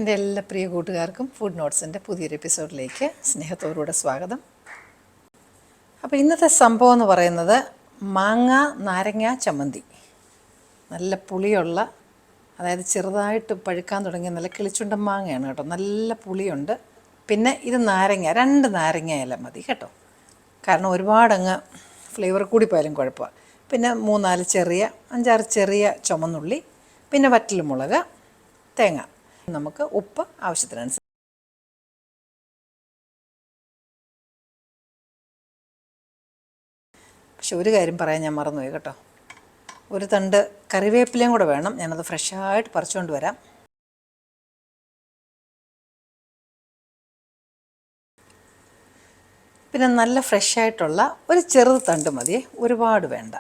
എൻ്റെ എല്ലാ പ്രിയ കൂട്ടുകാർക്കും ഫുഡ് നോട്ട്സിൻ്റെ പുതിയൊരു എപ്പിസോഡിലേക്ക് സ്നേഹത്തോടുകൂടെ സ്വാഗതം. അപ്പോൾ ഇന്നത്തെ സംഭവം എന്ന് പറയുന്നത് മാങ്ങ നാരങ്ങ ചമ്മന്തി. നല്ല പുളിയുള്ള, അതായത് ചെറുതായിട്ട് പഴുക്കാൻ തുടങ്ങിയ നല്ല കിളിച്ചുണ്ടൻ മാങ്ങയാണ് കേട്ടോ. നല്ല പുളിയുണ്ട്. പിന്നെ ഇത് നാരങ്ങ, 2 നാരങ്ങയില മതി കേട്ടോ. കാരണം ഒരുപാടങ്ങ് ഫ്ലേവർ കൂടി പോയാലും കുഴപ്പമാണ്. പിന്നെ 5-6 ചെറിയ ചുമന്നുള്ളി, പിന്നെ വറ്റൽമുളക്, തേങ്ങ, നമുക്ക് ഉപ്പ് ആവശ്യത്തിനനുസരിച്ച്. പക്ഷെ ഒരു കാര്യം പറയാൻ ഞാൻ മറന്നുപോയി കേട്ടോ. ഒരു തണ്ട് കറിവേപ്പിലയും കൂടെ വേണം. ഞാനത് ഫ്രഷായിട്ട് പറിച്ചുകൊണ്ട് വരാം. പിന്നെ നല്ല ഫ്രഷായിട്ടുള്ള ഒരു ചെറു തണ്ട് മതി, ഒരുപാട് വേണ്ട.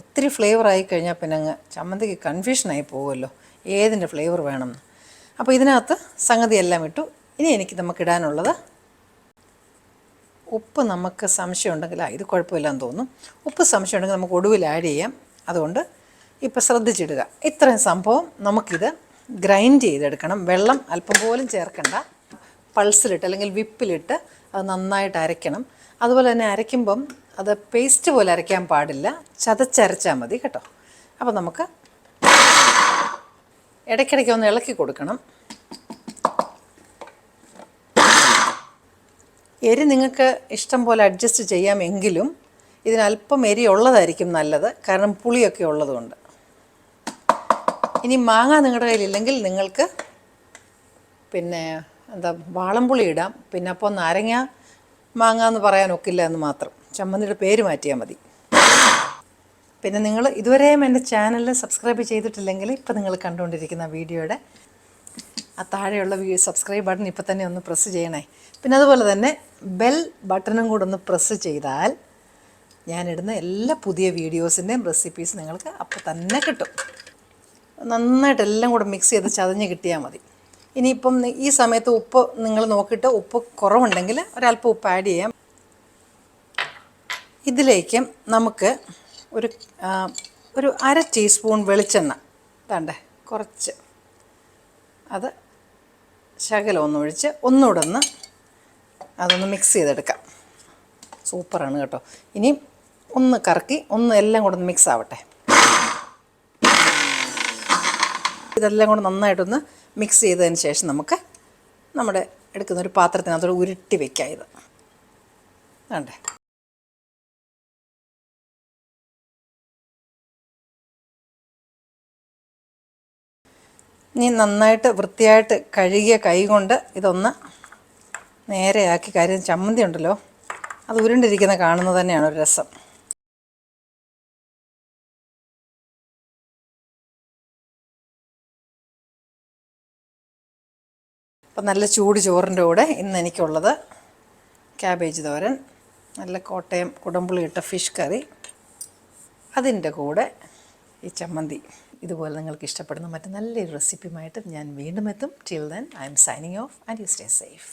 ഒത്തിരി ഫ്ലേവർ ആയിക്കഴിഞ്ഞാൽ പിന്നെ അങ്ങ് ചമ്മന്തിക്ക് കൺഫ്യൂഷനായി പോകുമല്ലോ, ഏതിൻ്റെ ഫ്ലേവർ വേണമെന്ന്. അപ്പോൾ ഇതിനകത്ത് സംഗതി എല്ലാം ഇട്ടു. ഇനി നമുക്കിടാനുള്ളത് ഉപ്പ്. നമുക്ക് സംശയം ഉണ്ടെങ്കിൽ ഇത് കുഴപ്പമില്ലെന്ന് തോന്നും. ഉപ്പ് സംശയം ഉണ്ടെങ്കിൽ നമുക്ക് ഒടുവിൽ ആഡ് ചെയ്യാം. അതുകൊണ്ട് ഇപ്പോൾ ശ്രദ്ധിച്ചിടുക. ഇത്രയും സംഭവം നമുക്കിത് ഗ്രൈൻഡ് ചെയ്തെടുക്കണം. വെള്ളം അല്പം പോലും ചേർക്കണ്ട. പൾസിലിട്ട് അല്ലെങ്കിൽ വിപ്പിലിട്ട് അത് നന്നായിട്ട് അരയ്ക്കണം. അതുപോലെ തന്നെ അരയ്ക്കുമ്പം അത് പേസ്റ്റ് പോലെ അരയ്ക്കാൻ പാടില്ല, ചതച്ചരച്ചാൽ മതി കേട്ടോ. അപ്പോൾ നമുക്ക് ഇടയ്ക്കിടയ്ക്ക് ഒന്ന് ഇളക്കി കൊടുക്കണം. എരി നിങ്ങൾക്ക് ഇഷ്ടം പോലെ അഡ്ജസ്റ്റ് ചെയ്യാമെങ്കിലും ഇതിനല്പം എരി ഉള്ളതായിരിക്കും നല്ലത്, കാരണം പുളിയൊക്കെ ഉള്ളതുകൊണ്ട്. ഇനി മാങ്ങ നിങ്ങളുടെ കയ്യിലില്ലെങ്കിൽ നിങ്ങൾക്ക് പിന്നെ വാളംപുളി ഇടാം. പിന്നെ അപ്പോൾ നാരങ്ങ മാങ്ങ എന്ന് പറയാൻ ഒക്കില്ല എന്ന് മാത്രം. ചമ്മന്തിയുടെ പേര് മാറ്റിയാൽ മതി. പിന്നെ നിങ്ങൾ ഇതുവരെയും എൻ്റെ ചാനൽ സബ്സ്ക്രൈബ് ചെയ്തിട്ടില്ലെങ്കിൽ ഇപ്പോൾ നിങ്ങൾ കണ്ടുകൊണ്ടിരിക്കുന്ന വീഡിയോയുടെ ആ താഴെയുള്ള സബ്സ്ക്രൈബ് ബട്ടൺ ഇപ്പോൾ തന്നെ ഒന്ന് പ്രസ് ചെയ്യണേ. പിന്നെ അതുപോലെ തന്നെ ബെൽ ബട്ടണും കൂടെ ഒന്ന് പ്രസ് ചെയ്താൽ ഞാനിടുന്ന എല്ലാ പുതിയ വീഡിയോസിൻ്റെയും റെസിപ്പീസ് നിങ്ങൾക്ക് അപ്പോൾ തന്നെ കിട്ടും. നന്നായിട്ട് എല്ലാം കൂടെ മിക്സ് ചെയ്ത് ചതഞ്ഞ് കിട്ടിയാൽ മതി. ഇനിയിപ്പം ഈ സമയത്ത് ഉപ്പ് നിങ്ങൾ നോക്കിയിട്ട് ഉപ്പ് കുറവുണ്ടെങ്കിൽ ഒരല്പം ഉപ്പ് ആഡ് ചെയ്യാം. ഇതിലേക്ക് നമുക്ക് ഒരു 1/2 ടീസ്പൂൺ വെളിച്ചെണ്ണ വേണ്ടേ, കുറച്ച് അത് ശകലം ഒന്നൊഴിച്ച് ഒന്നുകൂടെ അതൊന്ന് മിക്സ് ചെയ്തെടുക്കാം. സൂപ്പറാണ് കേട്ടോ. ഇനി ഒന്ന് കറക്കി എല്ലാം കൂടെ ഒന്ന് മിക്സ് ആവട്ടെ. ഇതെല്ലാം കൂടെ നന്നായിട്ടൊന്ന് മിക്സ് ചെയ്തതിന് ശേഷം നമുക്ക് നമ്മുടെ എടുക്കുന്നൊരു പാത്രത്തിനകത്തോട് ഉരുട്ടി വയ്ക്കാം. ഇത് വേണ്ടേ. ഇനി നന്നായിട്ട് വൃത്തിയായിട്ട് കഴുകിയ കൈ കൊണ്ട് ഇതൊന്ന് നേരെയാക്കി. കാര്യം ചമ്മന്തി ഉണ്ടല്ലോ, അത് ഉരുണ്ടിരിക്കുന്ന കാണുന്നത് തന്നെയാണ് ഒരു രസം. അപ്പം നല്ല ചൂട് ചോറിൻ്റെ കൂടെ ഇന്ന് എനിക്കുള്ളത് ക്യാബേജ് തോരൻ, നല്ല കോട്ടയം കുടംപുളി ഇട്ട ഫിഷ് കറി, അതിൻ്റെ കൂടെ ഈ ചമ്മന്തി. ഇതുപോലെ നിങ്ങൾക്ക് ഇഷ്ടപ്പെടുന്ന മറ്റ് നല്ലൊരു റെസിപ്പിയുമായിട്ട് ഞാൻ വീണ്ടും എത്തും. Till then I M signing off and you stay safe.